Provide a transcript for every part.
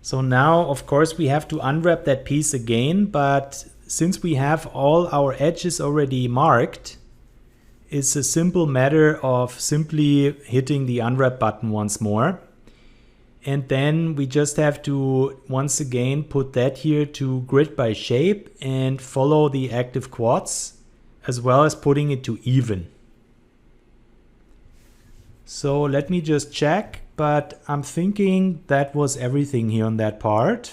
So now, of course, we have to unwrap that piece again, but since we have all our edges already marked, it's a simple matter of simply hitting the unwrap button once more. And then we just have to once again put that here to grid by shape and follow the active quads, as well as putting it to even. So let me just check, but I'm thinking that was everything here on that part.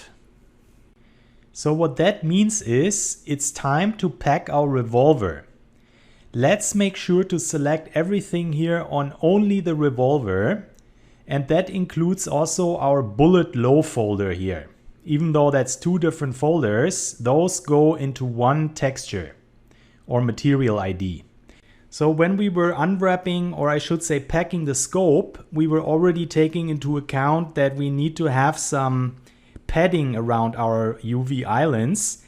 So what that means is it's time to pack our revolver. Let's make sure to select everything here on only the revolver. And that includes also our bullet low folder here. Even though that's two different folders, those go into one texture or material ID. So when we were unwrapping, or I should say packing the scope, we were already taking into account that we need to have some padding around our UV islands.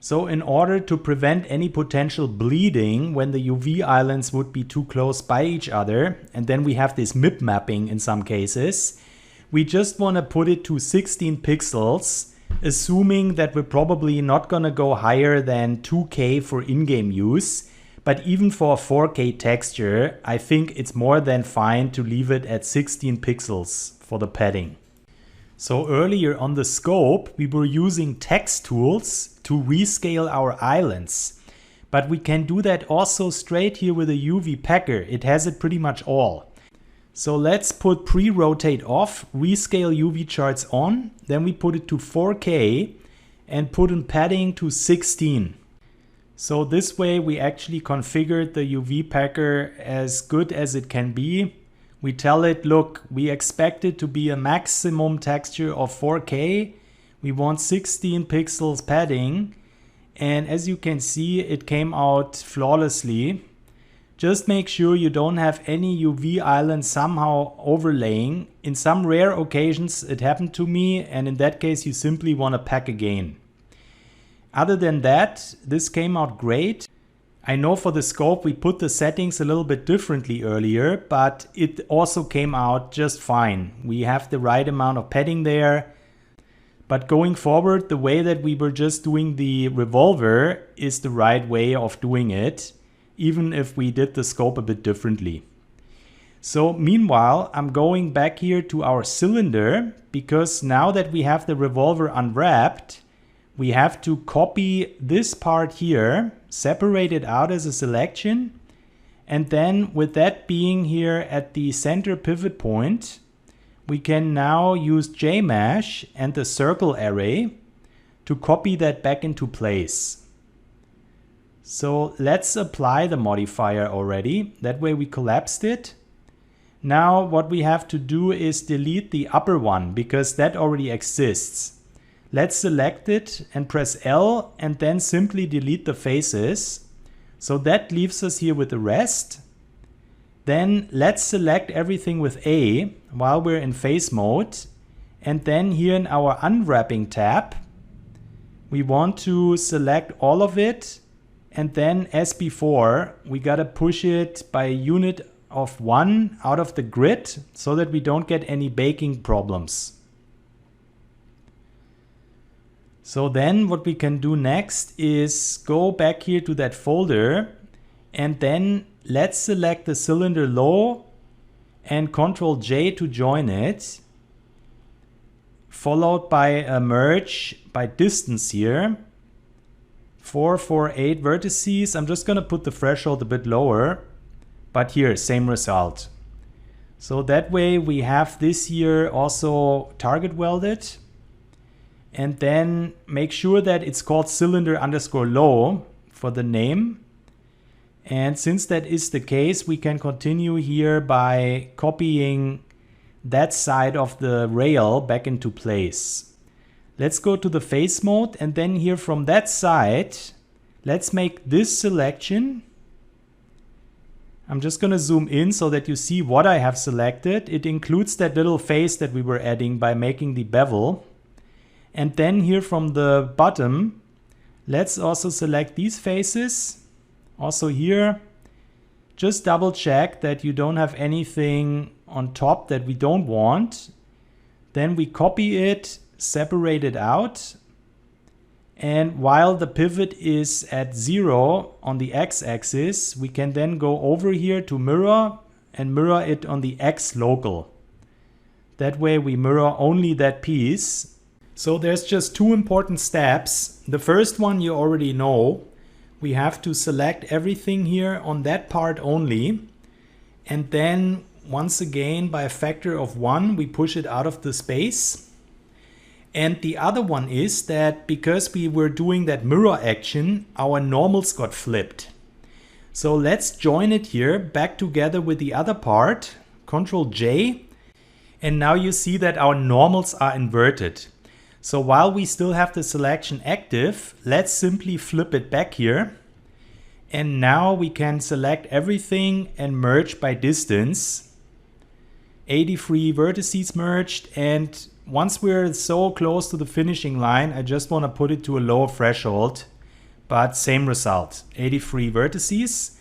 So in order to prevent any potential bleeding when the UV islands would be too close by each other, and then we have this MIP mapping in some cases, we just want to put it to 16 pixels, assuming that we're probably not going to go higher than 2K for in-game use. But even for a 4K texture, I think it's more than fine to leave it at 16 pixels for the padding. So earlier on the scope, we were using text tools to rescale our islands. But we can do that also straight here with a UV packer. It has it pretty much all. So let's put pre-rotate off, rescale UV charts on, then we put it to 4K and put in padding to 16. So this way we actually configured the UV packer as good as it can be. We tell it, look, we expect it to be a maximum texture of 4K. We want 16 pixels padding. And as you can see, it came out flawlessly. Just make sure you don't have any UV island somehow overlaying. In some rare occasions it happened to me, and in that case you simply want to pack again. Other than that, this came out great. I know for the scope we put the settings a little bit differently earlier, but it also came out just fine. We have the right amount of padding there. But going forward, the way that we were just doing the revolver is the right way of doing it, even if we did the scope a bit differently. So meanwhile, I'm going back here to our cylinder, because now that we have the revolver unwrapped, we have to copy this part here, separate it out as a selection, and then with that being here at the center pivot point, we can now use JMesh and the circle array to copy that back into place. So let's apply the modifier already. That way we collapsed it. Now what we have to do is delete the upper one, because that already exists. Let's select it and press L and then simply delete the faces. So that leaves us here with the rest. Then let's select everything with A while we're in face mode. And then here in our unwrapping tab, we want to select all of it. And then as before, we gotta push it by a unit of 1 out of the grid so that we don't get any baking problems. So then what we can do next is go back here to that folder, and then let's select the cylinder low and Ctrl J to join it, followed by a merge by distance here. 448 vertices. I'm just going to put the threshold a bit lower, but here same result. So that way we have this here also target welded. And then make sure that it's called cylinder underscore low for the name. And since that is the case, we can continue here by copying that side of the rail back into place. Let's go to the face mode, and then here from that side, let's make this selection. I'm just going to zoom in so that you see what I have selected. It includes that little face that we were adding by making the bevel. And then here from the bottom, let's also select these faces. Also here, just double check that you don't have anything on top that we don't want. Then we copy it, separate it out. And while the pivot is at 0 on the x-axis, we can then go over here to mirror and mirror it on the x local. That way we mirror only that piece. So there's just two important steps. The first one you already know. We have to select everything here on that part only. And then once again, by a factor of 1, we push it out of the space. And the other one is that because we were doing that mirror action, our normals got flipped. So let's join it here back together with the other part, Ctrl J. And now you see that our normals are inverted. So while we still have the selection active, let's simply flip it back here. And now we can select everything and merge by distance. 83 vertices merged, and once we're so close to the finishing line, I just want to put it to a lower threshold, but same result, 83 vertices.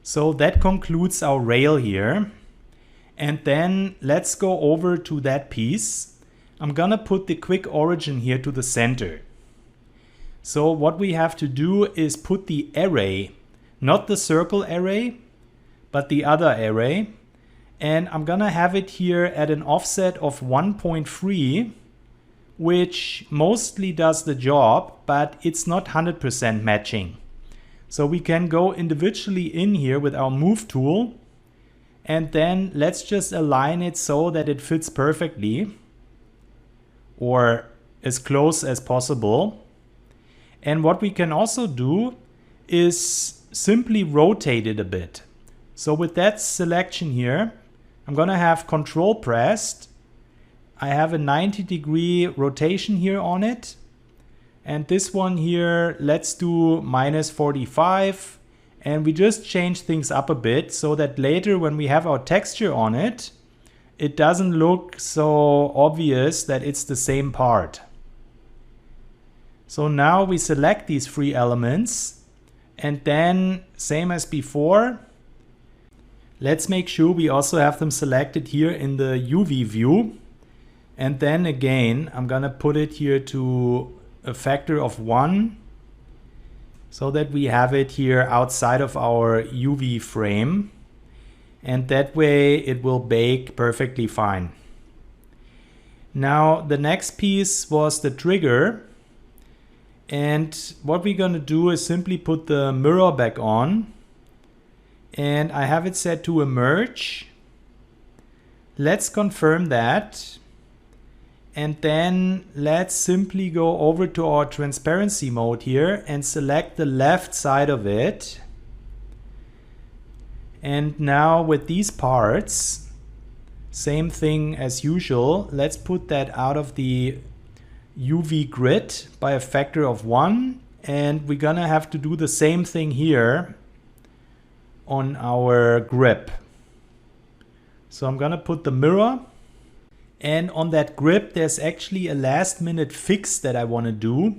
So that concludes our rail here. And then let's go over to that piece. I'm gonna put the quick origin here to the center. So what we have to do is put the array, not the circle array, but the other array. And I'm gonna have it here at an offset of 1.3, which mostly does the job, but it's not 100% matching. So we can go individually in here with our move tool, and then let's just align it so that it fits perfectly, or as close as possible. And what we can also do is simply rotate it a bit. So with that selection here, I'm gonna have Control pressed. I have a 90-degree rotation here on it. And this one here, let's do -45. And we just change things up a bit so that later when we have our texture on it, it doesn't look so obvious that it's the same part. So now we select these three elements, and then same as before, let's make sure we also have them selected here in the UV view. And then again, I'm gonna put it here to a factor of 1 so that we have it here outside of our UV frame. And that way it will bake perfectly fine. Now the next piece was the trigger. And what we're gonna do is simply put the mirror back on. And I have it set to emerge. Let's confirm that. And then let's simply go over to our transparency mode here and select the left side of it. And now with these parts, same thing as usual. Let's put that out of the UV grid by a factor of 1. And we're gonna have to do the same thing here on our grip. So I'm gonna put the mirror. And on that grip, there's actually a last minute fix that I wanna do.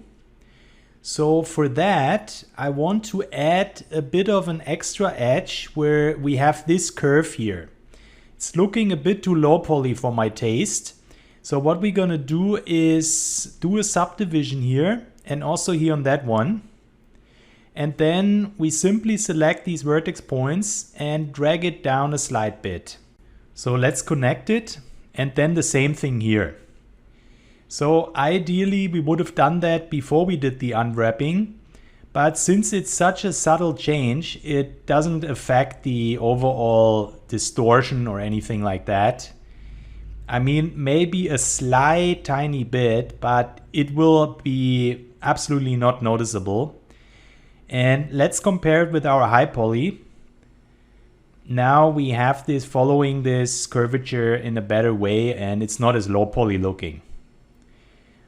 So for that, I want to add a bit of an extra edge where we have this curve here. It's looking a bit too low poly for my taste. So what we're gonna do is do a subdivision here and also here on that one. And then we simply select these vertex points and drag it down a slight bit. So let's connect it, and then the same thing here. So ideally we would have done that before we did the unwrapping, but since it's such a subtle change, it doesn't affect the overall distortion or anything like that. I mean, maybe a slight tiny bit, but it will be absolutely not noticeable. And let's compare it with our high poly. Now we have this following this curvature in a better way, and it's not as low poly looking.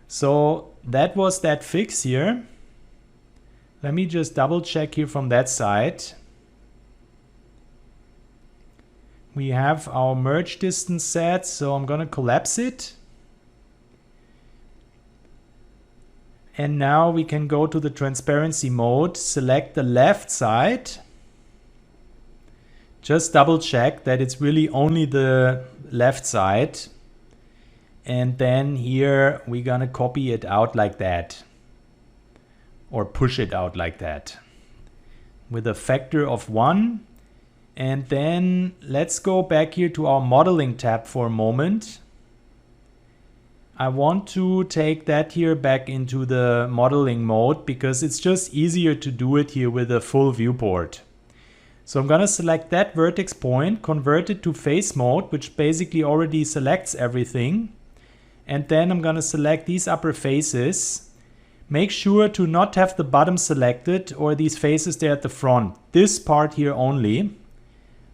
So that was that fix here. Let me just double check here from that side. We have our merge distance set, so I'm gonna collapse it. And now we can go to the transparency mode, select the left side. Just double check that it's really only the left side. And then here we're gonna copy it out like that, or push it out like that with a factor of 1. And then let's go back here to our modeling tab for a moment. I want to take that here back into the modeling mode because it's just easier to do it here with a full viewport. So I'm gonna select that vertex point, convert it to face mode, which basically already selects everything. And then I'm gonna select these upper faces. Make sure to not have the bottom selected or these faces there at the front. This part here only.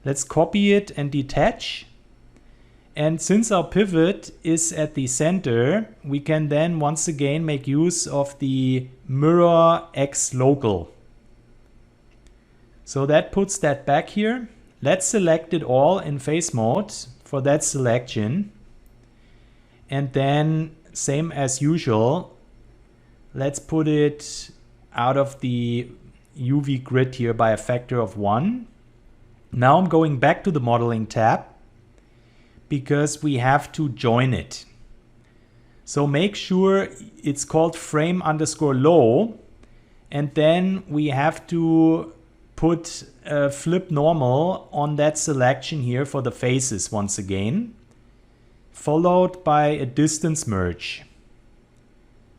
Let's copy it and detach. And since our pivot is at the center, we can then once again make use of the mirror X local. So that puts that back here. Let's select it all in face mode for that selection. And then same as usual, let's put it out of the UV grid here by a factor of 1. Now I'm going back to the modeling tab because we have to join it. So make sure it's called frame_low, and then we have to put a flip normal on that selection here for the faces once again, followed by a distance merge.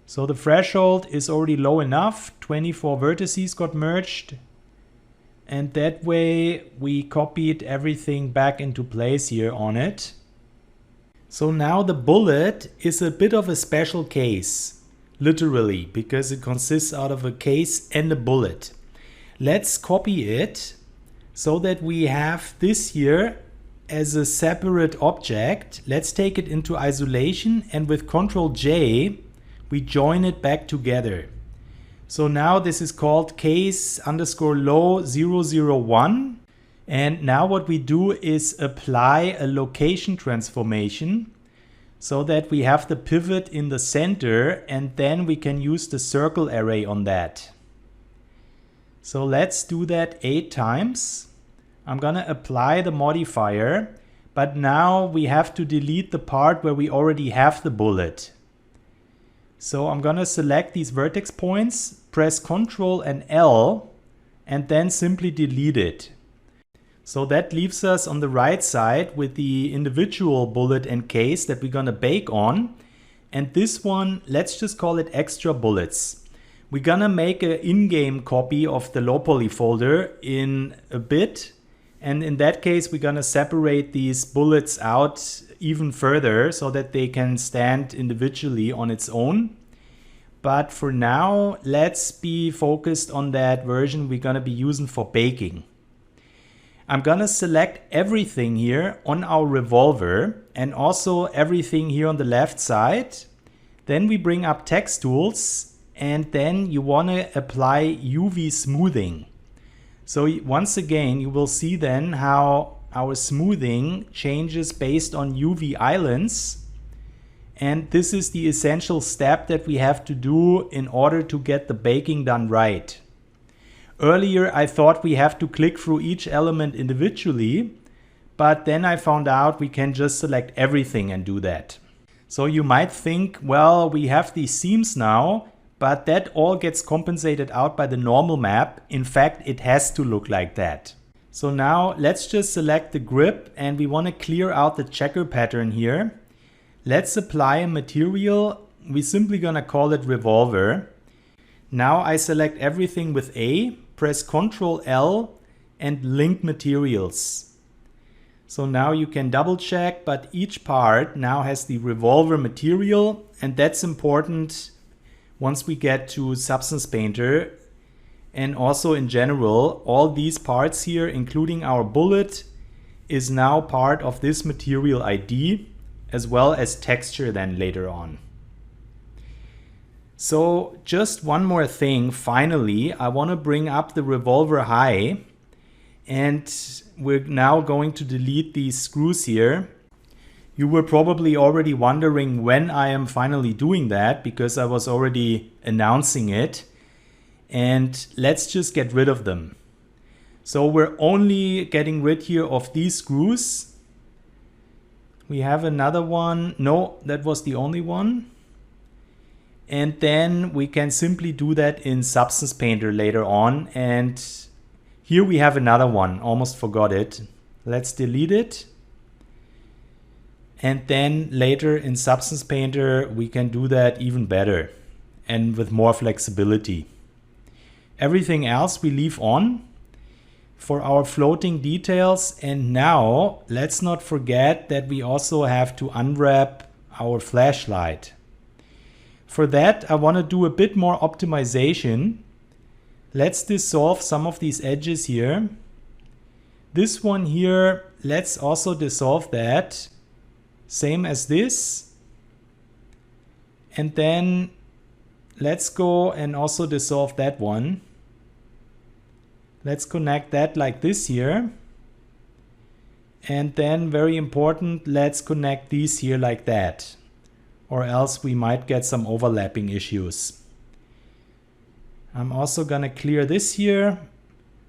So the threshold is already low enough, 24 vertices got merged, and that way we copied everything back into place here on it. So now the bullet is a bit of a special case, literally, because it consists out of a case and a bullet. Let's copy it so that we have this here as a separate object. Let's take it into isolation, and with Ctrl J, we join it back together. So now this is called case_low 001. And now what we do is apply a location transformation so that we have the pivot in the center, and then we can use the circle array on that. So let's do that 8 times. I'm gonna apply the modifier, but now we have to delete the part where we already have the bullet. So I'm gonna select these vertex points, press Ctrl and L, and then simply delete it. So that leaves us on the right side with the individual bullet and case that we're gonna bake on. And this one, let's just call it extra bullets. We're gonna make an in-game copy of the low poly folder in a bit. And in that case, we're gonna separate these bullets out even further so that they can stand individually on its own. But for now, let's be focused on that version we're gonna be using for baking. I'm gonna select everything here on our revolver and also everything here on the left side. Then we bring up text tools, and then you wanna apply UV smoothing. So once again, you will see then how our smoothing changes based on UV islands. And this is the essential step that we have to do in order to get the baking done right. Earlier, I thought we have to click through each element individually, but then I found out we can just select everything and do that. So you might think, well, we have these seams now, but that all gets compensated out by the normal map. In fact, it has to look like that. So now let's just select the grip, and we want to clear out the checker pattern here. Let's apply a material. We're simply gonna call it revolver. Now I select everything with A, press Ctrl L and link materials. So now you can double check, but each part now has the revolver material, and that's important once we get to Substance Painter. And also in general, all these parts here, including our bullet, is now part of this material ID, as well as texture then later on. So just one more thing, finally, I want to bring up the revolver high, and we're now going to delete these screws here. You were probably already wondering when I am finally doing that, because I was already announcing it. And let's just get rid of them. So we're only getting rid here of these screws. We have another one. No, that was the only one. And then we can simply do that in Substance Painter later on. And here we have another one. Almost forgot it. Let's delete it. And then later in Substance Painter, we can do that even better and with more flexibility. Everything else we leave on for our floating details. And now let's not forget that we also have to unwrap our flashlight. For that, I want to do a bit more optimization. Let's dissolve some of these edges here. This one here, let's also dissolve that. Same as this. And then let's go and also dissolve that one. Let's connect that like this here. And then very important, let's connect these here like that. Or else we might get some overlapping issues. I'm also gonna clear this here.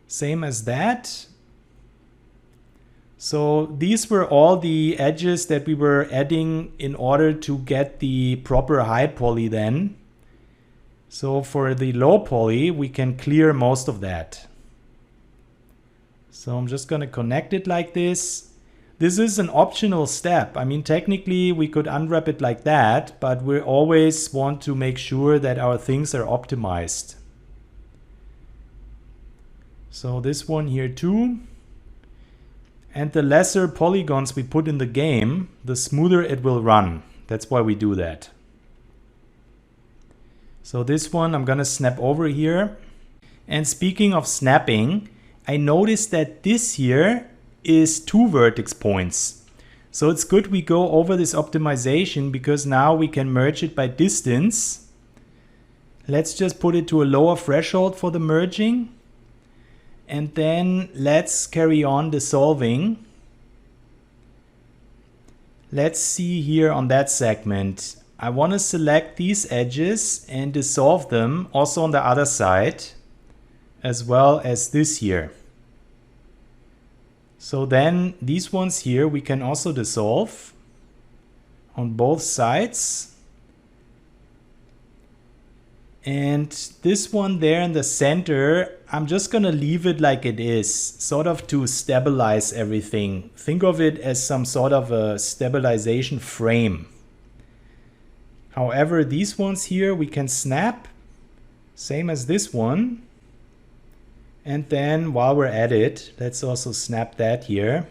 Same as that. So these were all the edges that we were adding in order to get the proper high poly then. So for the low poly, we can clear most of that. So I'm just gonna connect it like this. This is an optional step. I mean, technically we could unwrap it like that, but we always want to make sure that our things are optimized. So this one here too. And the lesser polygons we put in the game, the smoother it will run. That's why we do that. So this one I'm gonna snap over here. And speaking of snapping, I noticed that this here is 2 vertex points. So it's good we go over this optimization because now we can merge it by distance. Let's just put it to a lower threshold for the merging. And then let's carry on dissolving. Let's see here on that segment. I want to select these edges and dissolve them also on the other side, as well as this here. So then these ones here we can also dissolve on both sides. And this one there in the center, I'm just gonna leave it like it is, sort of to stabilize everything. Think of it as some sort of a stabilization frame. However, these ones here we can snap, same as this one. And then while we're at it, let's also snap that here.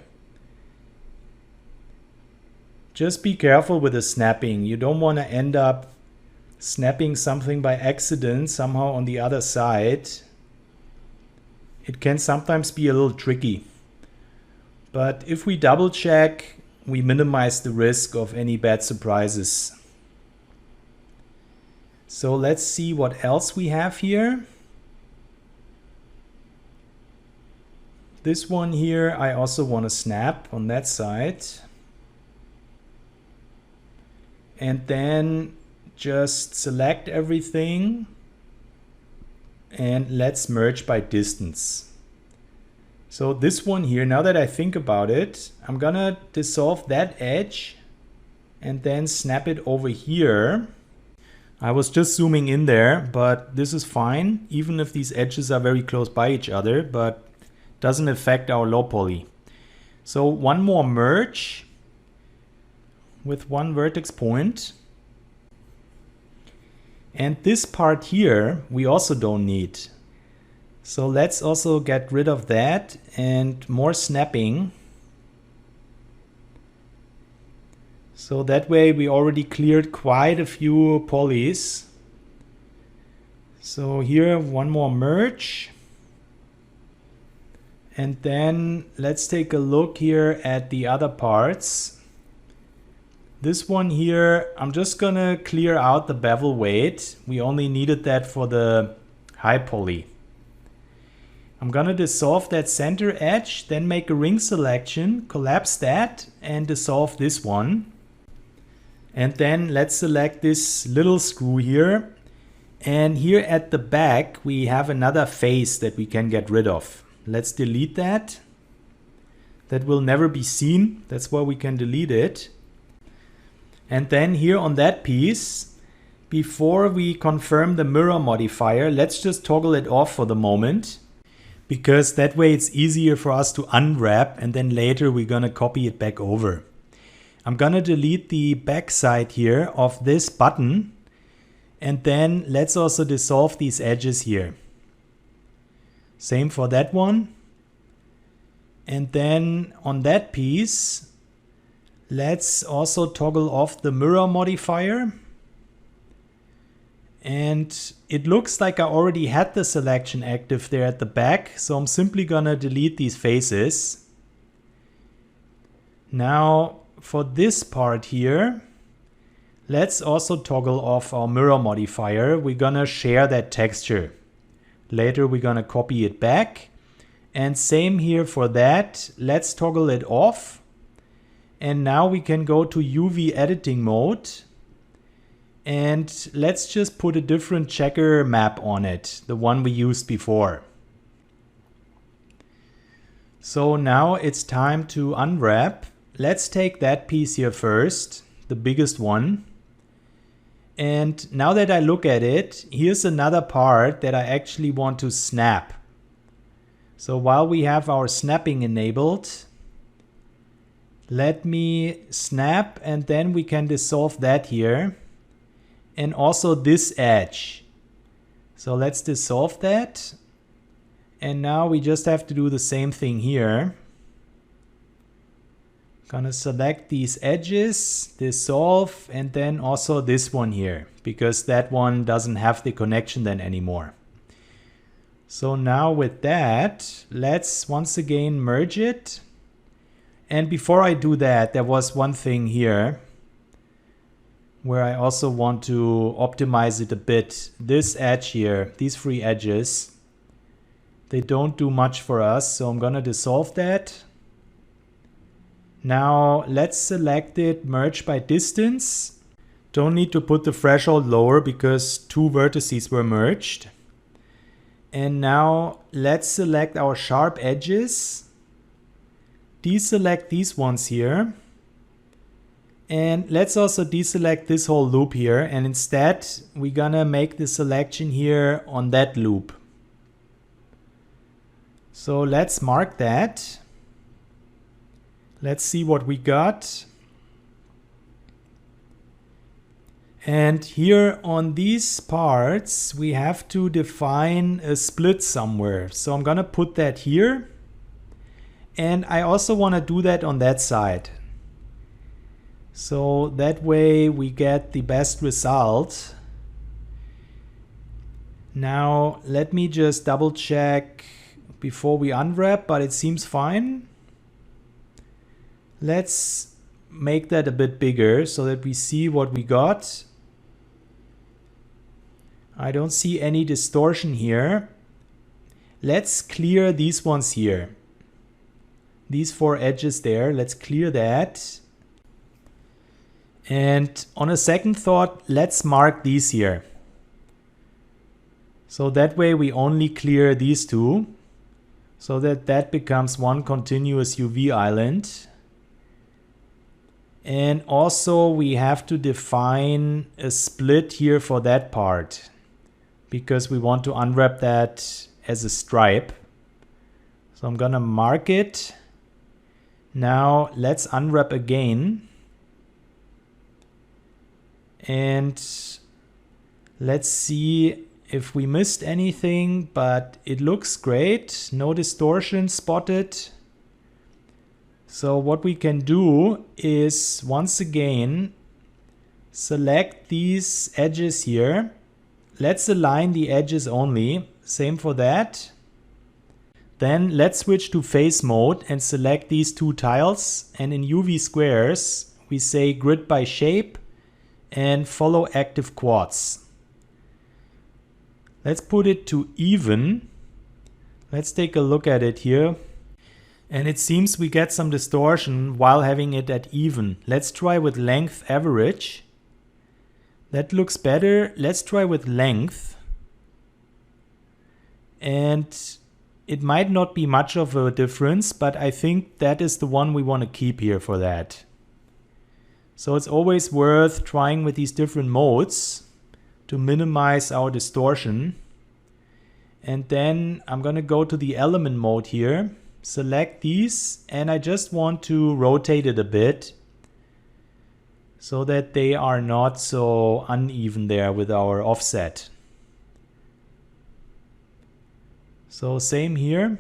Just be careful with the snapping. You don't want to end up snapping something by accident somehow on the other side. It can sometimes be a little tricky. But if we double check, we minimize the risk of any bad surprises. So let's see what else we have here. This one here, I also want to snap on that side. And then just select everything and let's merge by distance. So this one here, now that I think about it, I'm gonna dissolve that edge and then snap it over here. I was just zooming in there, but this is fine, even if these edges are very close by each other, but doesn't affect our low poly. So one more merge with 1 vertex point. And this part here we also don't need. So let's also get rid of that and more snapping. So that way we already cleared quite a few polys. So here one more merge. And then let's take a look here at the other parts. This one here, I'm just gonna clear out the bevel weight. We only needed that for the high poly. I'm gonna dissolve that center edge, then make a ring selection, collapse that, and dissolve this one. And then let's select this little screw here. And here at the back, we have another face that we can get rid of. Let's delete that. That will never be seen. That's why we can delete it. And then here on that piece, before we confirm the mirror modifier, let's just toggle it off for the moment, because that way it's easier for us to unwrap, and then later we're gonna copy it back over. I'm gonna delete the backside here of this button, and then let's also dissolve these edges here. Same for that one. And then on that piece, let's also toggle off the mirror modifier. And it looks like I already had the selection active there at the back, so I'm simply gonna delete these faces. Now for this part here, let's also toggle off our mirror modifier. We're gonna share that texture. Later we're gonna copy it back. And same here for that. Let's toggle it off. And now we can go to UV editing mode. And let's just put a different checker map on it, the one we used before. So now it's time to unwrap. Let's take that piece here first, the biggest one. And now that I look at it, here's another part that I actually want to snap. So while we have our snapping enabled, let me snap, and then we can dissolve that here. And also this edge. So let's dissolve that. And now we just have to do the same thing here. Gonna select these edges, dissolve, and then also this one here, because that one doesn't have the connection then anymore. So now with that, let's once again merge it. And before I do that, there was one thing here where I also want to optimize it a bit. This edge here, these three edges, they don't do much for us, so I'm gonna dissolve that. Now let's select it, merge by distance. Don't need to put the threshold lower because two vertices were merged. And now let's select our sharp edges. Deselect these ones here. And let's also deselect this whole loop here. And instead, we're gonna make the selection here on that loop. So let's mark that. Let's see what we got. And here on these parts, we have to define a split somewhere. So I'm gonna put that here. And I also wanna do that on that side. So that way we get the best result. Now let me just double check before we unwrap, but it seems fine. Let's make that a bit bigger so that we see what we got. I don't see any distortion here. Let's clear these ones here. These four edges there, let's clear that. And on a second thought, let's mark these here. So that way we only clear these two, so that that becomes one continuous UV island. And also we have to define a split here for that part, because we want to unwrap that as a stripe. So I'm gonna mark it. Now let's unwrap again. And let's see if we missed anything, but it looks great. No distortion spotted. So what we can do is once again select these edges here. Let's align the edges only. Same for that. Then let's switch to face mode and select these two tiles. And in UV squares, we say grid by shape and follow active quads. Let's put it to even. Let's take a look at it here. And it seems we get some distortion while having it at even. Let's try with length average. That looks better. Let's try with length. And it might not be much of a difference, but I think that is the one we want to keep here for that. So it's always worth trying with these different modes to minimize our distortion. And then I'm going to go to the element mode here, select these, and I just want to rotate it a bit so that they are not so uneven there with our offset. So same here.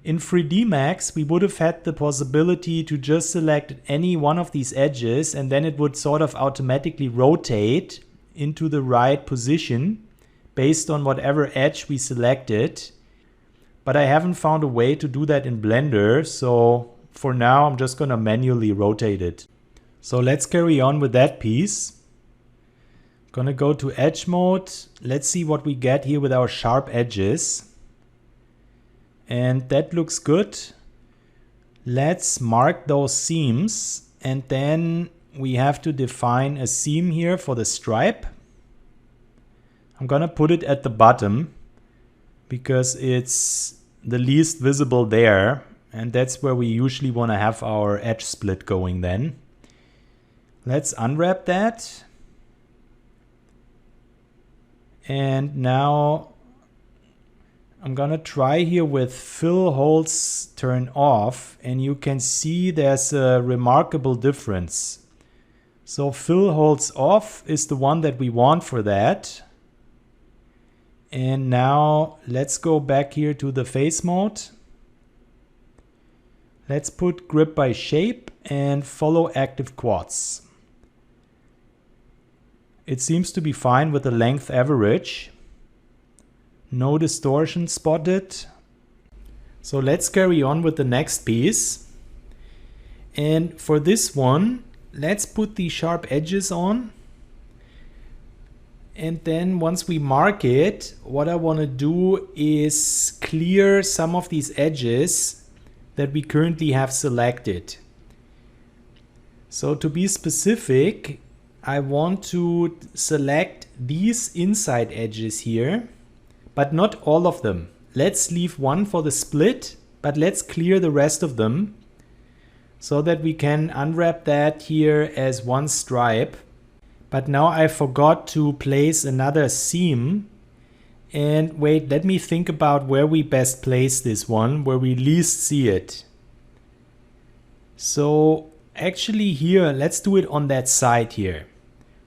In 3D Max, we would have had the possibility to just select any one of these edges and then it would sort of automatically rotate into the right position based on whatever edge we selected. But I haven't found a way to do that in Blender, so for now I'm just gonna manually rotate it. So let's carry on with that piece. Gonna go to edge mode. Let's see what we get here with our sharp edges. And that looks good. Let's mark those seams and then we have to define a seam here for the stripe. I'm gonna put it at the bottom because it's the least visible there, and that's where we usually want to have our edge split going then. Let's unwrap that. And now I'm gonna try here with fill holes turn off, and you can see there's a remarkable difference. So fill holes off is the one that we want for that. And now let's go back here to the face mode. Let's put grip by shape and follow active quads. It seems to be fine with the length average. No distortion spotted. So let's carry on with the next piece. And for this one, let's put the sharp edges on. And then once we mark it, what I want to do is clear some of these edges that we currently have selected. So to be specific, I want to select these inside edges here, but not all of them. Let's leave one for the split, but let's clear the rest of them so that we can unwrap that here as one stripe. But now I forgot to place another seam. And wait, let me think about where we best place this one, where we least see it. So actually here, let's do it on that side here.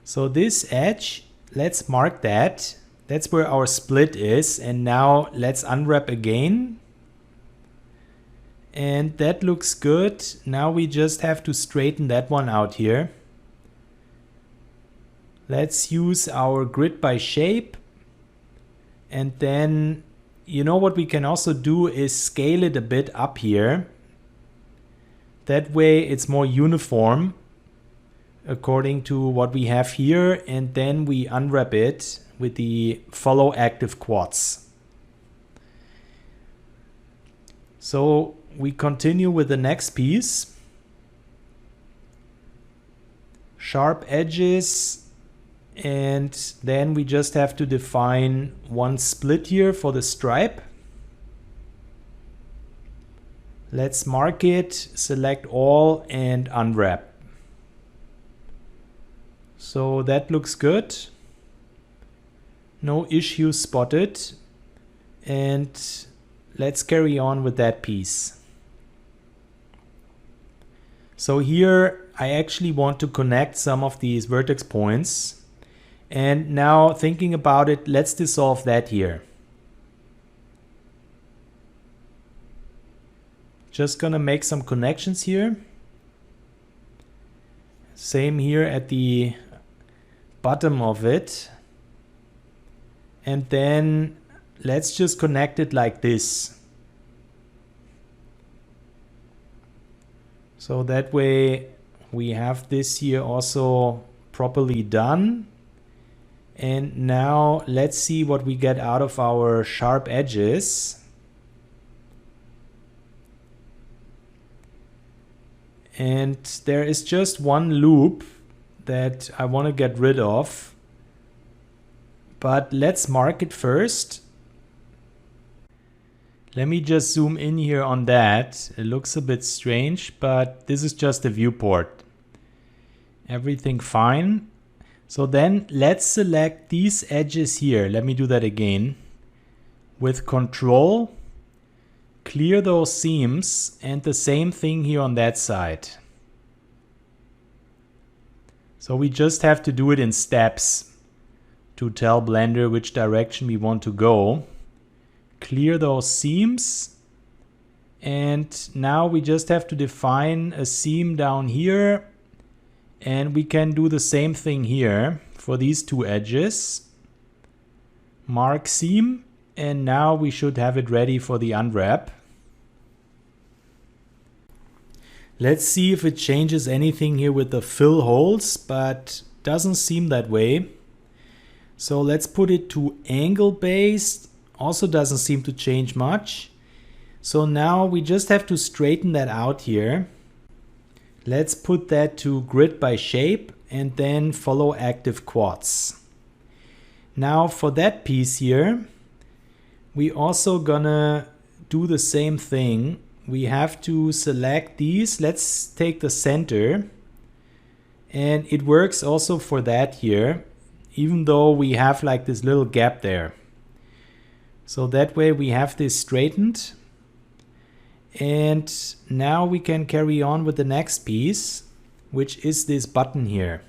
So this edge, let's mark that. That's where our split is. And now let's unwrap again. And that looks good. Now we just have to straighten that one out here. Let's use our grid by shape. And then, you know what we can also do is scale it a bit up here. That way it's more uniform according to what we have here, and then we unwrap it with the follow active quads. So we continue with the next piece. Sharp edges, and then we just have to define one split here for the stripe. Let's mark it, select all, and unwrap. So that looks good. No issues spotted. And let's carry on with that piece. So here I actually want to connect some of these vertex points. And now thinking about it, let's dissolve that here. Just gonna make some connections here. Same here at the bottom of it. And then let's just connect it like this. So that way we have this here also properly done. And now let's see what we get out of our sharp edges. And there is just one loop that I want to get rid of. But let's mark it first. Let me just zoom in here on that. It looks a bit strange, but this is just a viewport. Everything fine. So then let's select these edges here. Let me do that again. With Control, clear those seams, and the same thing here on that side. So we just have to do it in steps to tell Blender which direction we want to go. Clear those seams. And now we just have to define a seam down here. And we can do the same thing here for these two edges. Mark seam. And now we should have it ready for the unwrap. Let's see if it changes anything here with the fill holes, but doesn't seem that way. So let's put it to angle based. Also doesn't seem to change much. So now we just have to straighten that out here. Let's put that to grid by shape and then follow active quads. Now for that piece here, we also gonna do the same thing. We have to select these. Let's take the center. And it works also for that here, even though we have like this little gap there. So that way we have this straightened. And now we can carry on with the next piece, which is this button here.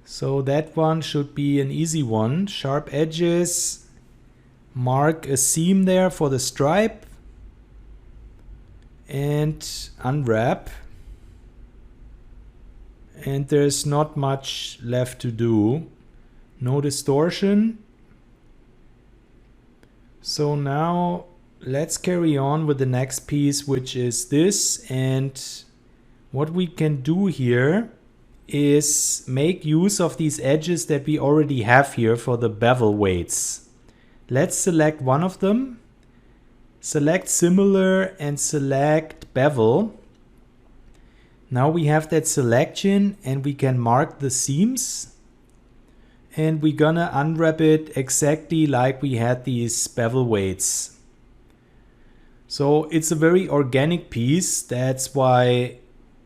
So that one should be an easy one. Sharp edges. Mark a seam there for the stripe. And unwrap. And there's not much left to do. No distortion. So now let's carry on with the next piece, which is this. And what we can do here is make use of these edges that we already have here for the bevel weights. Let's select one of them, select similar and select bevel. Now we have that selection and we can mark the seams. And we're gonna unwrap it exactly like we had these bevel weights. So it's a very organic piece. That's why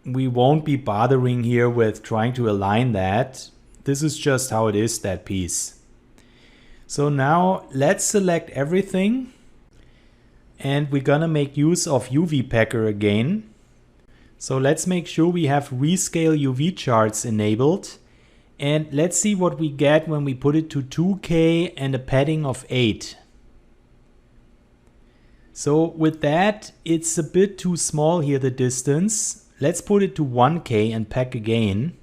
we won't be bothering here with trying to align that. This is just how it is, that piece. So now let's select everything. And we're gonna make use of UV Packer again. So let's make sure we have Rescale UV charts enabled. And let's see what we get when we put it to 2K and a padding of 8. So with that, it's a bit too small here, the distance. Let's put it to 1K and pack again.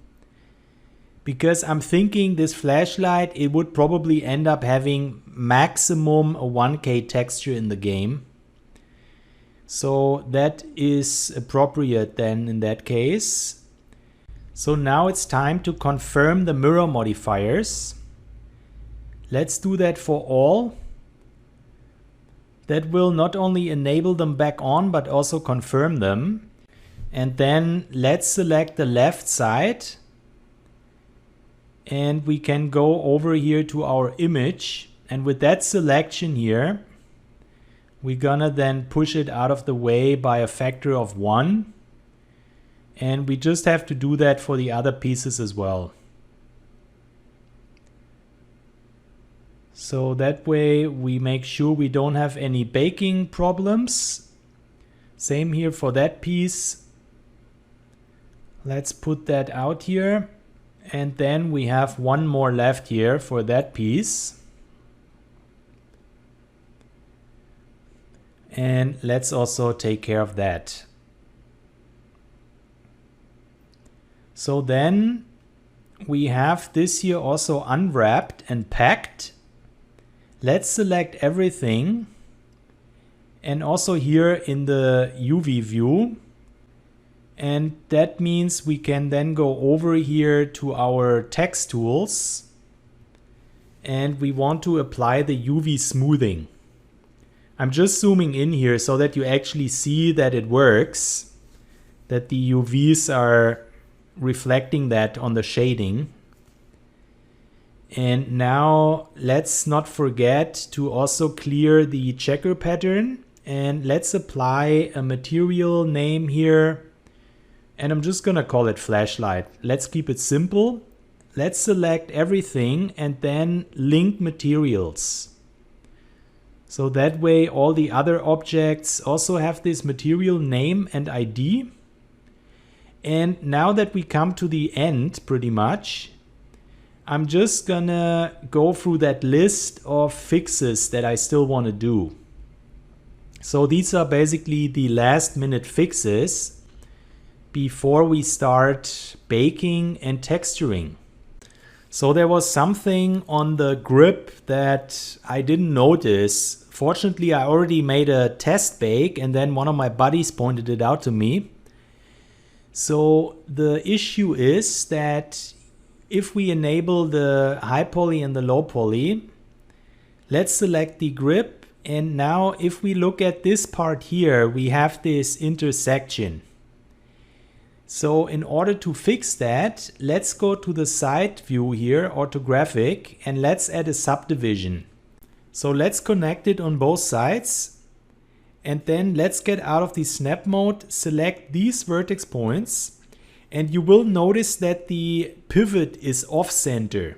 Because I'm thinking this flashlight, it would probably end up having maximum a 1K texture in the game. So that is appropriate then in that case. So now it's time to confirm the mirror modifiers. Let's do that for all. That will not only enable them back on, but also confirm them. And then let's select the left side. And we can go over here to our image. And with that selection here, we're gonna then push it out of the way by a factor of 1. And we just have to do that for the other pieces as well. So that way we make sure we don't have any baking problems. Same here for that piece. Let's put that out here. And then we have one more left here for that piece. And let's also take care of that. So then we have this here also unwrapped and packed. Let's select everything. And also here in the UV view. And that means we can then go over here to our text tools. And we want to apply the UV smoothing. I'm just zooming in here so that you actually see that it works. That the UVs are reflecting that on the shading. And now let's not forget to also clear the checker pattern. And let's apply a material name here. and I'm just gonna call it flashlight. Let's keep it simple. Let's select everything and then link materials. So that way all the other objects also have this material name and ID. And now that we come to the end pretty much, I'm just gonna go through that list of fixes that I still want to do. So these are basically the last minute fixes before we start baking and texturing. So there was something on the grip that I didn't notice. Fortunately, I already made a test bake and then one of my buddies pointed it out to me. So the issue is that if we enable the high poly and the low poly, let's select the grip, and now if we look at this part here, we have this intersection. So in order to fix that, let's go to the side view here, orthographic, and let's add a subdivision. So let's connect it on both sides, and then let's get out of the snap mode, select these vertex points, and you will notice that the pivot is off center.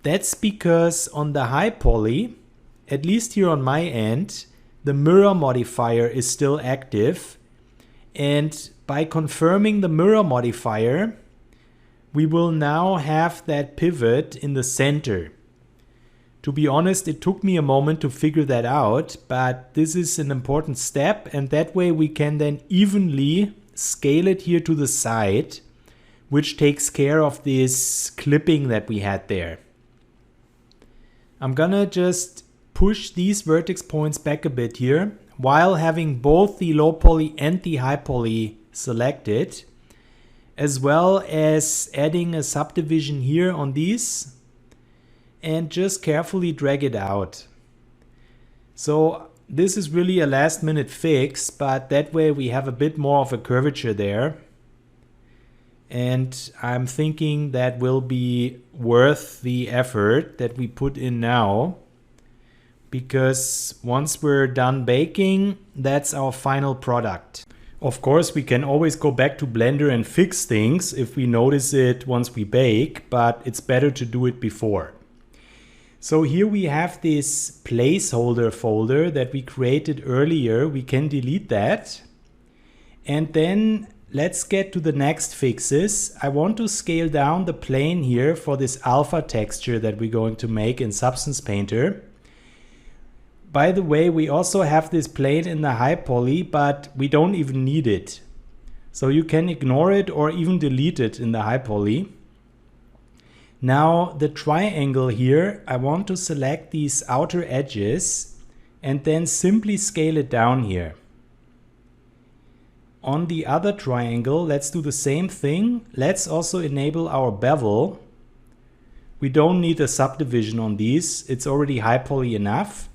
That's because on the high poly, at least here on my end, the mirror modifier is still active. And by confirming the mirror modifier, we will now have that pivot in the center. To be honest, it took me a moment to figure that out, but this is an important step, and that way we can then evenly scale it here to the side, which takes care of this clipping that we had there. I'm gonna just push these vertex points back a bit here while having both the low poly and the high poly selected, as well as adding a subdivision here on these, and just carefully drag it out. So this is really a last minute fix, but that way we have a bit more of a curvature there. And I'm thinking that will be worth the effort that we put in now, because once we're done baking, that's our final product. Of course, we can always go back to Blender and fix things if we notice it once we bake, but it's better to do it before. So here we have this placeholder folder that we created earlier. We can delete that. And then let's get to the next fixes. I want to scale down the plane here for this alpha texture that we're going to make in Substance Painter. By the way, we also have this plane in the high poly, but we don't even need it. So you can ignore it or even delete it in the high poly. Now the triangle here, I want to select these outer edges and then simply scale it down here. On the other triangle, let's do the same thing. Let's also enable our bevel. We don't need a subdivision on these. It's already high poly enough.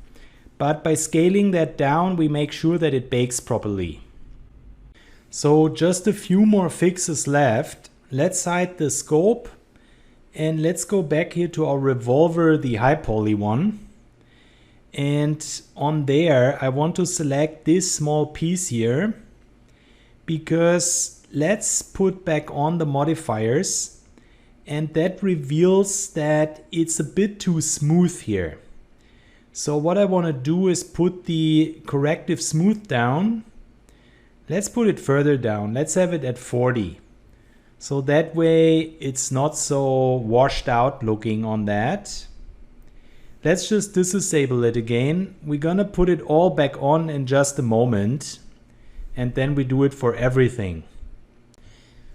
But by scaling that down, we make sure that it bakes properly. So just a few more fixes left. Let's hide the scope. And let's go back here to our revolver, the high poly one. And on there, I want to select this small piece here, because let's put back on the modifiers, and that reveals that it's a bit too smooth here. So what I want to do is put the corrective smooth down. Let's put it further down. Let's have it at 40. So that way it's not so washed out looking on that. Let's just disable it again. We're gonna put it all back on in just a moment, and then we do it for everything.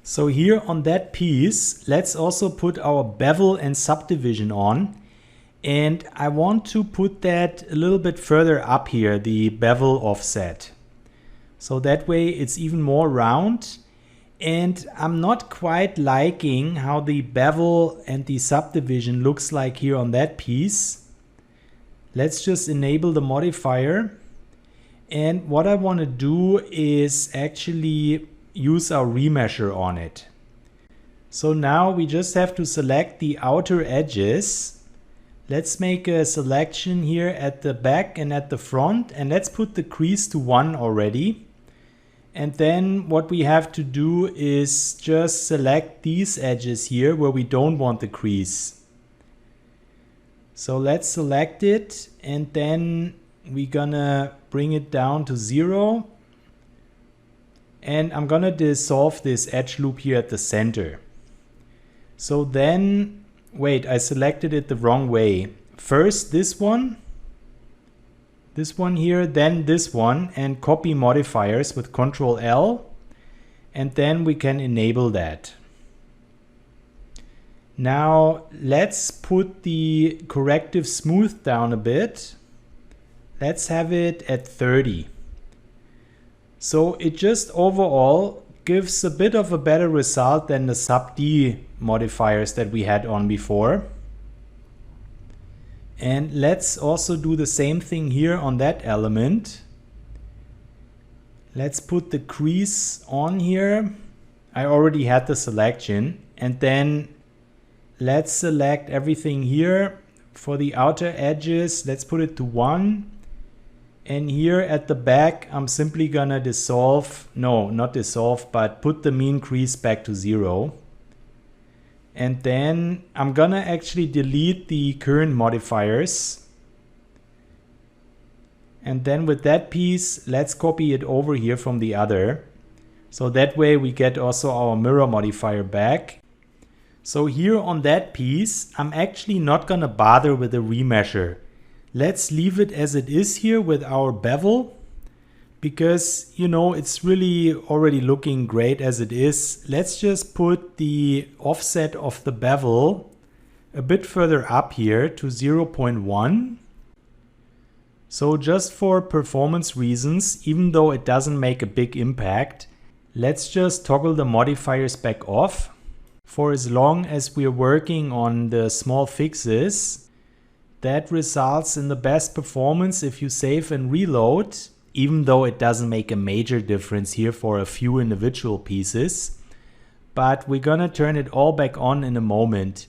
So here on that piece, let's also put our bevel and subdivision on. And I want to put that a little bit further up here, the bevel offset. So that way it's even more round. And I'm not quite liking how the bevel and the subdivision looks like here on that piece. Let's just enable the modifier. And what I want to do is actually use our remeasure on it. So now we just have to select the outer edges. Let's make a selection here at the back and at the front, and let's put the crease to 1 already. And then what we have to do is just select these edges here where we don't want the crease. So let's select it, and then we're gonna bring it down to 0. And I'm gonna dissolve this edge loop here at the center. So then, wait, I selected it the wrong way. First this one here, then this one, and copy modifiers with Ctrl L, and then we can enable that. Now let's put the corrective smooth down a bit. Let's have it at 30. So it just overall gives a bit of a better result than the sub D modifiers that we had on before. And let's also do the same thing here on that element. Let's put the crease on here. I already had the selection. And then let's select everything here. For the outer edges, let's put it to 1. And here at the back, I'm simply gonna dissolve, no, not dissolve, but put the mean crease back to 0. And then I'm gonna actually delete the current modifiers. And then with that piece, let's copy it over here from the other. So that way we get also our mirror modifier back. So here on that piece, I'm actually not gonna bother with a remeasure. Let's leave it as it is here with our bevel, because you know it's really already looking great as it is. Let's just put the offset of the bevel a bit further up here to 0.1. So just for performance reasons, even though it doesn't make a big impact, let's just toggle the modifiers back off for as long as we're working on the small fixes. That results in the best performance if you save and reload, even though it doesn't make a major difference here for a few individual pieces. But we're gonna turn it all back on in a moment.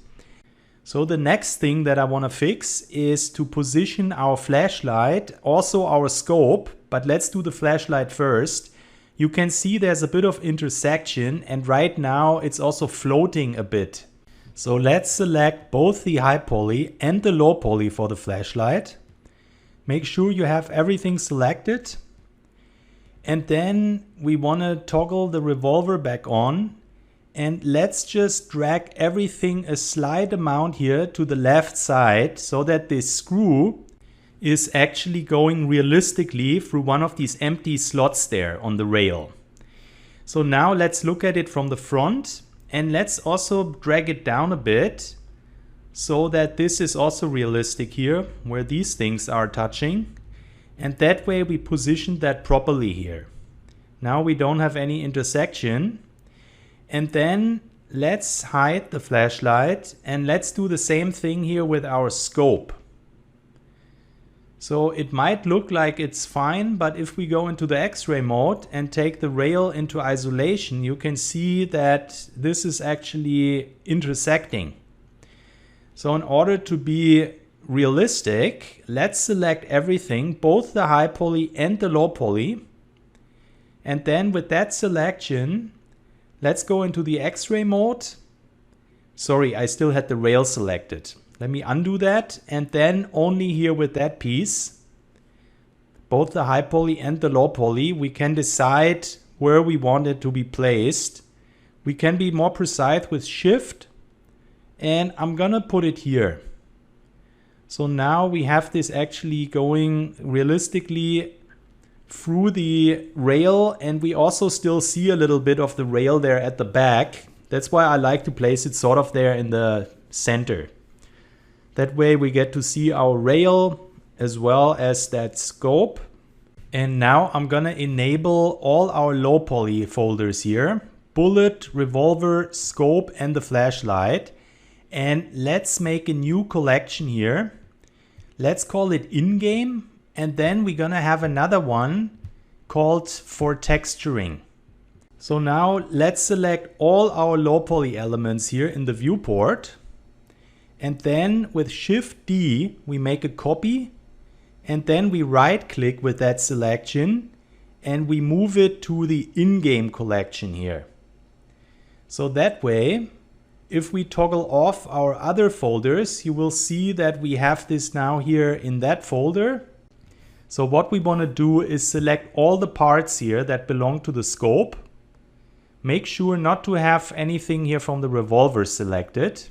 So the next thing that I wanna fix is to position our flashlight, also our scope, but let's do the flashlight first. You can see there's a bit of intersection, and right now it's also floating a bit. So let's select both the high poly and the low poly for the flashlight. Make sure you have everything selected. And then we want to toggle the revolver back on. And let's just drag everything a slight amount here to the left side so that this screw is actually going realistically through one of these empty slots there on the rail. So now let's look at it from the front. And let's also drag it down a bit so that this is also realistic here where these things are touching. And that way we positioned that properly here. Now we don't have any intersection. And then let's hide the flashlight and let's do the same thing here with our scope. So it might look like it's fine, but if we go into the X-ray mode and take the rail into isolation, you can see that this is actually intersecting. So in order to be realistic, let's select everything, both the high poly and the low poly. And then with that selection, let's go into the X-ray mode. Sorry, I still had the rail selected. Let me undo that, and then only here with that piece, both the high poly and the low poly, we can decide where we want it to be placed. We can be more precise with Shift, and I'm gonna put it here. So now we have this actually going realistically through the rail, and we also still see a little bit of the rail there at the back. That's why I like to place it sort of there in the center. That way we get to see our rail as well as that scope. And now I'm gonna enable all our low poly folders here. Bullet, revolver, scope, and the flashlight. And let's make a new collection here. Let's call it in-game. And then we're gonna have another one called for texturing. So now let's select all our low poly elements here in the viewport. And then with Shift D, we make a copy. And then we right click with that selection and we move it to the in-game collection here. So that way, if we toggle off our other folders, you will see that we have this now here in that folder. So what we want to do is select all the parts here that belong to the scope. Make sure not to have anything here from the revolver selected,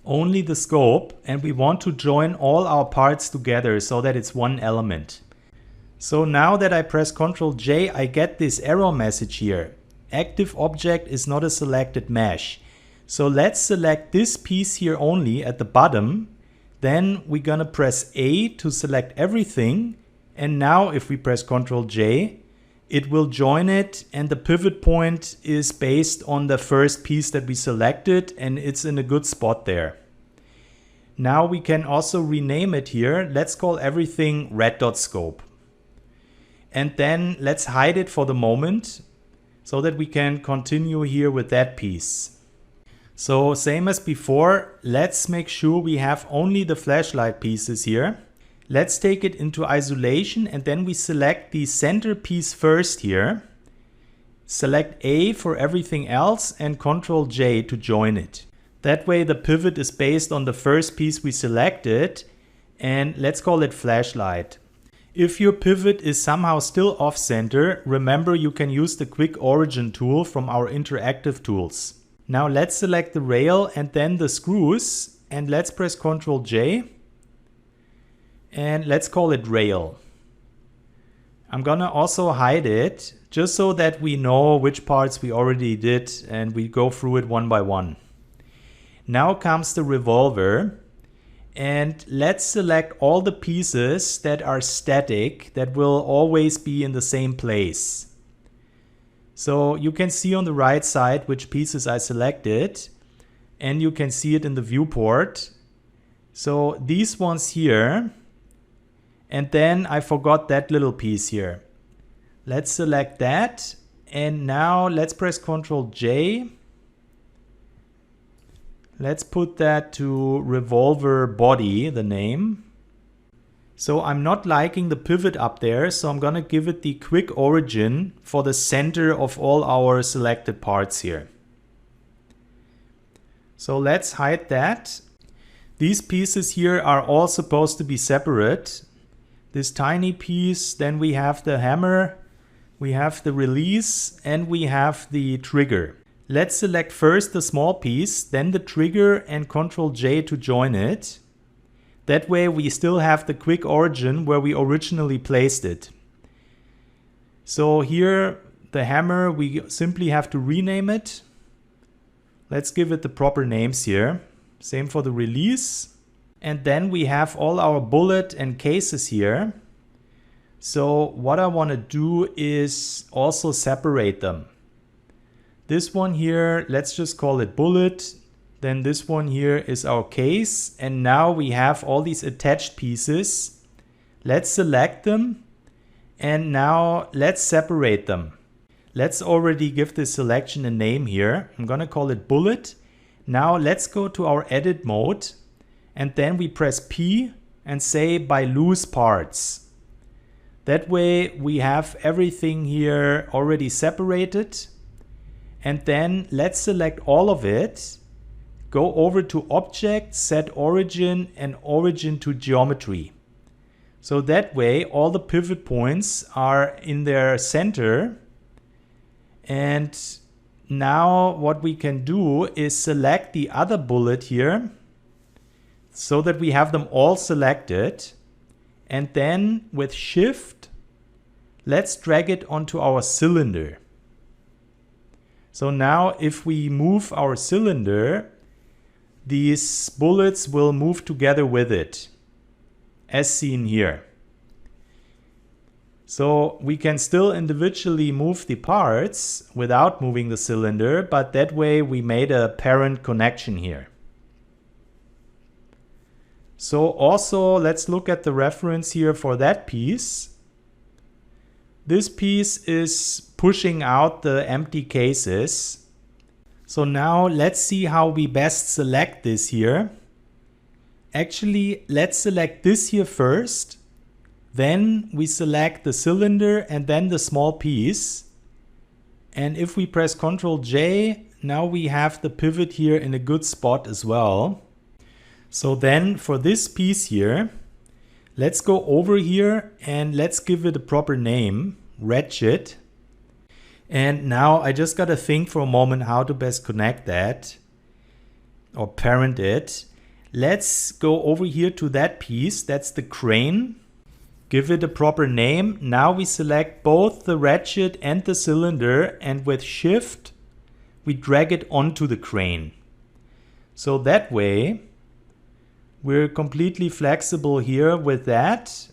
only the scope, and we want to join all our parts together so that it's one element. So now that I press Ctrl J, I get this error message here. Active object is not a selected mesh. So let's select this piece here only at the bottom. Then we're gonna press A to select everything. And now if we press Ctrl J, it will join it, and the pivot point is based on the first piece that we selected, and it's in a good spot there. Now we can also rename it here. Let's call everything red dot scope. And then let's hide it for the moment so that we can continue here with that piece. So same as before, let's make sure we have only the flashlight pieces here. Let's take it into isolation, and then we select the center piece first here. Select A for everything else and Ctrl J to join it. That way the pivot is based on the first piece we selected, and let's call it flashlight. If your pivot is somehow still off center, remember you can use the quick origin tool from our interactive tools. Now let's select the rail and then the screws, and let's press Ctrl J and let's call it rail. I'm gonna also hide it just so that we know which parts we already did and we go through it one by one. Now comes the revolver, and let's select all the pieces that are static, that will always be in the same place. So you can see on the right side which pieces I selected, and you can see it in the viewport. So these ones here, and then I forgot that little piece here. Let's select that, and now let's press Ctrl J. Let's put that to revolver body, the name. So I'm not liking the pivot up there, so I'm gonna give it the quick origin for the center of all our selected parts here. So let's hide that. These pieces here are all supposed to be separate. This tiny piece, then we have the hammer, we have the release, and we have the trigger. Let's select first the small piece, then the trigger, and Ctrl J to join it. That way we still have the quick origin where we originally placed it. So here the hammer, we simply have to rename it. Let's give it the proper names here. Same for the release. And then we have all our bullet and cases here. So what I want to do is also separate them. This one here, let's just call it bullet. Then this one here is our case, and now we have all these attached pieces. Let's select them, and now let's separate them. Let's already give this selection a name here. I'm gonna call it bullet. Now let's go to our edit mode, and then we press P and say by loose parts. That way we have everything here already separated. And then let's select all of it. Go over to Object, Set Origin, and Origin to Geometry. So that way all the pivot points are in their center. And now what we can do is select the other bullet here so that we have them all selected. And then with Shift, let's drag it onto our cylinder. So now if we move our cylinder, these bullets will move together with it, as seen here. So we can still individually move the parts without moving the cylinder, but that way we made a parent connection here. So also let's look at the reference here for that piece. This piece is pushing out the empty cases. So now let's see how we best select this here. Actually, let's select this here first. Then we select the cylinder and then the small piece. And if we press Ctrl J, now we have the pivot here in a good spot as well. So then for this piece here, let's go over here and let's give it a proper name, Ratchet. And now I just gotta think for a moment how to best connect that or parent it. Let's go over here to that piece, that's the crane. Give it a proper name. Now we select both the ratchet and the cylinder, and with Shift, we drag it onto the crane. So that way, we're completely flexible here with that.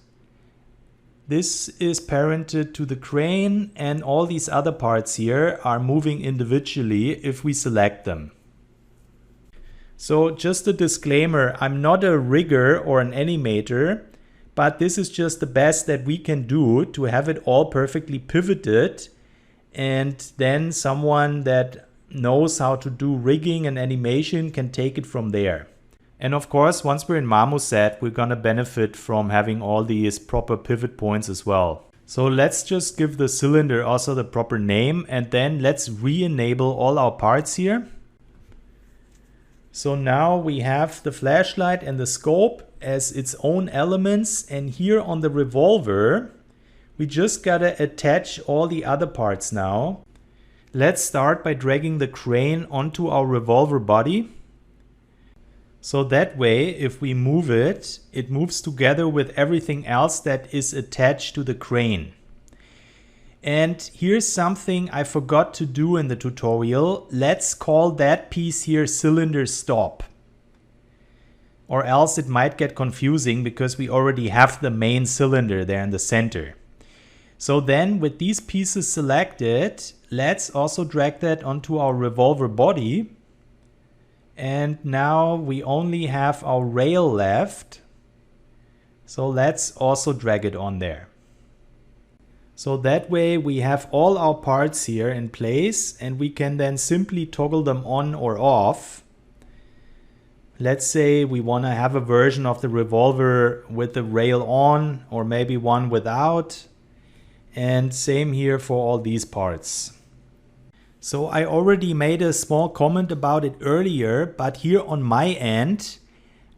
This is parented to the crane, and all these other parts here are moving individually if we select them. So just a disclaimer, I'm not a rigger or an animator, but this is just the best that we can do to have it all perfectly pivoted, and then someone that knows how to do rigging and animation can take it from there. And of course, once we're in Marmoset, we're gonna benefit from having all these proper pivot points as well. So let's just give the cylinder also the proper name, and then let's re-enable all our parts here. So now we have the flashlight and the scope as its own elements, and here on the revolver we just gotta attach all the other parts now. Let's start by dragging the crane onto our revolver body. So that way, if we move it, it moves together with everything else that is attached to the crane. And here's something I forgot to do in the tutorial. Let's call that piece here cylinder stop. Or else it might get confusing because we already have the main cylinder there in the center. So then with these pieces selected, let's also drag that onto our revolver body. And now we only have our rail left. So let's also drag it on there. So that way we have all our parts here in place, and we can then simply toggle them on or off. Let's say we want to have a version of the revolver with the rail on, or maybe one without. And same here for all these parts. So I already made a small comment about it earlier, but here on my end,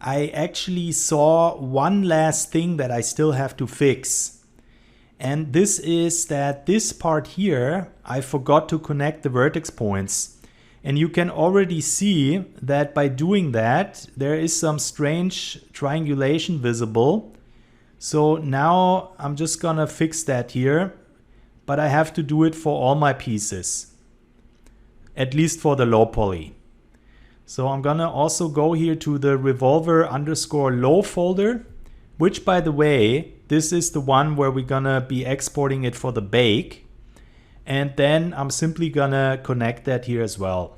I actually saw one last thing that I still have to fix. And this is that this part here, I forgot to connect the vertex points. And you can already see that by doing that, there is some strange triangulation visible. So now I'm just gonna fix that here, but I have to do it for all my pieces. At least for the low poly. So I'm gonna also go here to the revolver_low folder, which by the way, this is the one where we're gonna be exporting it for the bake. And then I'm simply gonna connect that here as well.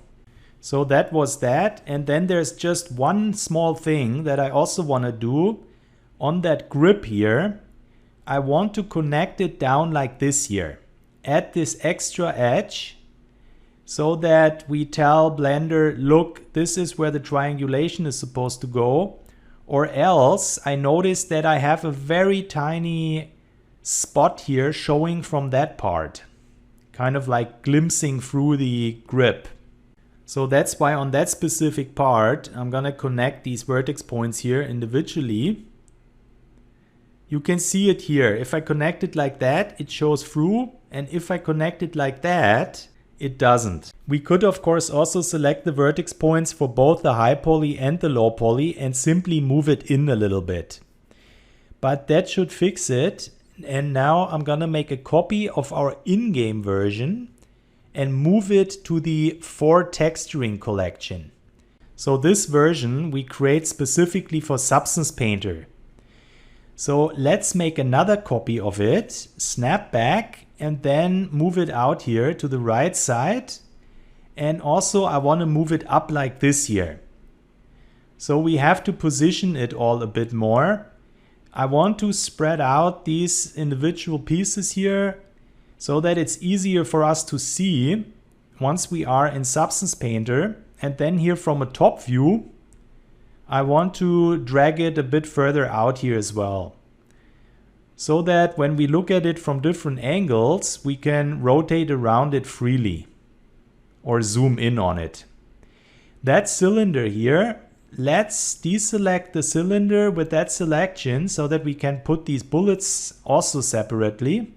So that was that. And then there's just one small thing that I also wanna do on that grip here. I want to connect it down like this here. Add this extra edge, so that we tell Blender, look, this is where the triangulation is supposed to go. Or else I notice that I have a very tiny spot here showing from that part. Kind of like glimpsing through the grip. So that's why on that specific part, I'm gonna connect these vertex points here individually. You can see it here. If I connect it like that, it shows through. And if I connect it like that, it doesn't. We could of course also select the vertex points for both the high poly and the low poly and simply move it in a little bit. But that should fix it. And now I'm gonna make a copy of our in-game version and move it to the For Texturing collection. So this version we create specifically for Substance Painter. So let's make another copy of it, snap back, and then move it out here to the right side. And also I want to move it up like this here. So we have to position it all a bit more. I want to spread out these individual pieces here so that it's easier for us to see once we are in Substance Painter. And then here from a top view, I want to drag it a bit further out here as well. so that when we look at it from different angles, we can rotate around it freely or zoom in on it. That cylinder here, let's deselect the cylinder with that selection so that we can put these bullets also separately.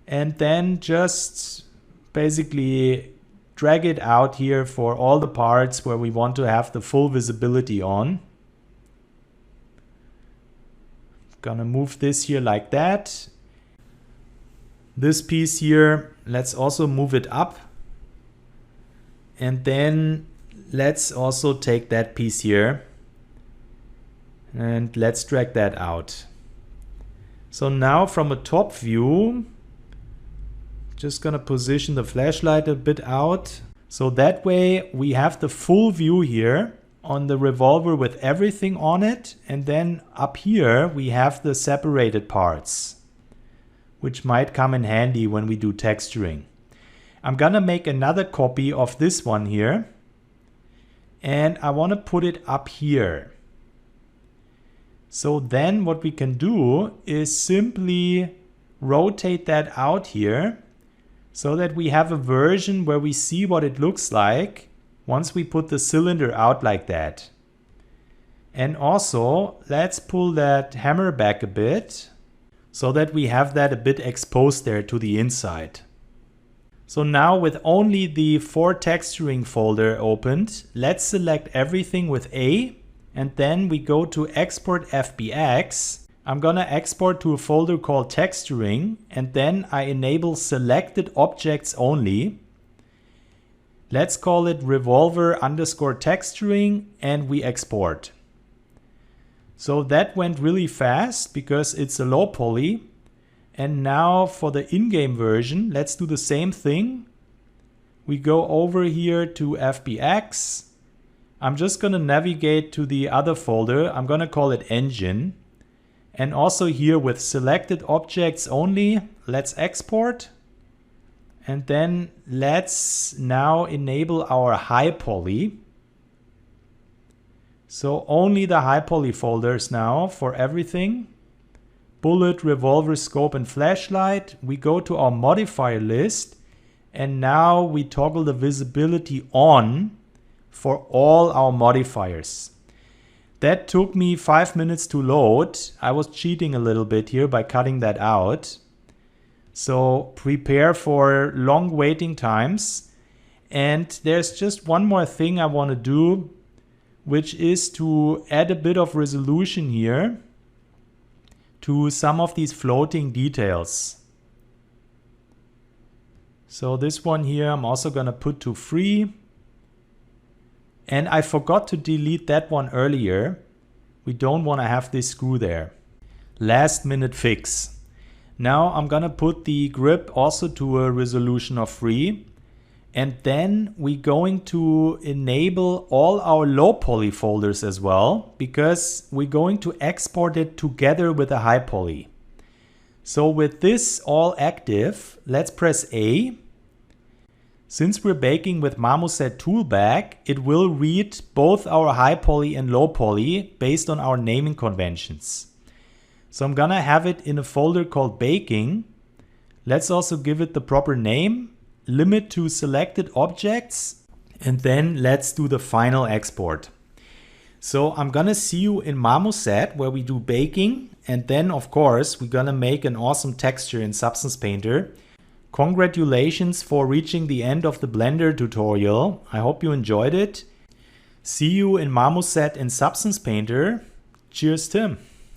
And then just basically drag it out here for all the parts where we want to have the full visibility on. Gonna move this here like that. This piece here, let's also move it up. And then let's also take that piece here and let's drag that out. So now from a top view, just gonna position the flashlight a bit out. So that way we have the full view here on the revolver with everything on it. And then up here we have the separated parts, which might come in handy when we do texturing. I'm gonna make another copy of this one here. And I wanna put it up here. So then what we can do is simply rotate that out here, so that we have a version where we see what it looks like once we put the cylinder out like that. And also, let's pull that hammer back a bit so that we have that a bit exposed there to the inside. So now with only the for texturing folder opened, let's select everything with A, and then we go to Export FBX. I'm gonna export to a folder called texturing, and then I enable selected objects only. Let's call it revolver_texturing, and we export. So that went really fast because it's a low poly. And now for the in-game version, let's do the same thing. We go over here to FBX. I'm just gonna navigate to the other folder. I'm gonna call it engine. And also here with selected objects only, let's export. And then let's now enable our high poly. So only the high poly folders now for everything. Bullet, revolver, scope, and flashlight. We go to our modifier list. And now we toggle the visibility on for all our modifiers. That took me 5 minutes to load. I was cheating a little bit here by cutting that out. So prepare for long waiting times. And there's just one more thing I want to do, which is to add a bit of resolution here to some of these floating details. So this one here I'm also going to put to free. And I forgot to delete that one earlier. We don't want to have this screw there. Last minute fix. Now I'm gonna put the grip also to a resolution of 3. And then we're going to enable all our low poly folders as well, because we're going to export it together with a high poly. So with this all active, let's press A. Since we're baking with Marmoset Toolbag, it will read both our high poly and low poly based on our naming conventions. So I'm gonna have it in a folder called baking. Let's also give it the proper name, limit to selected objects, and then let's do the final export. So I'm gonna see you in Marmoset where we do baking, and then of course we're gonna make an awesome texture in Substance Painter. Congratulations for reaching the end of the Blender tutorial. I hope you enjoyed it. See you in Marmoset and Substance Painter. Cheers, Tim.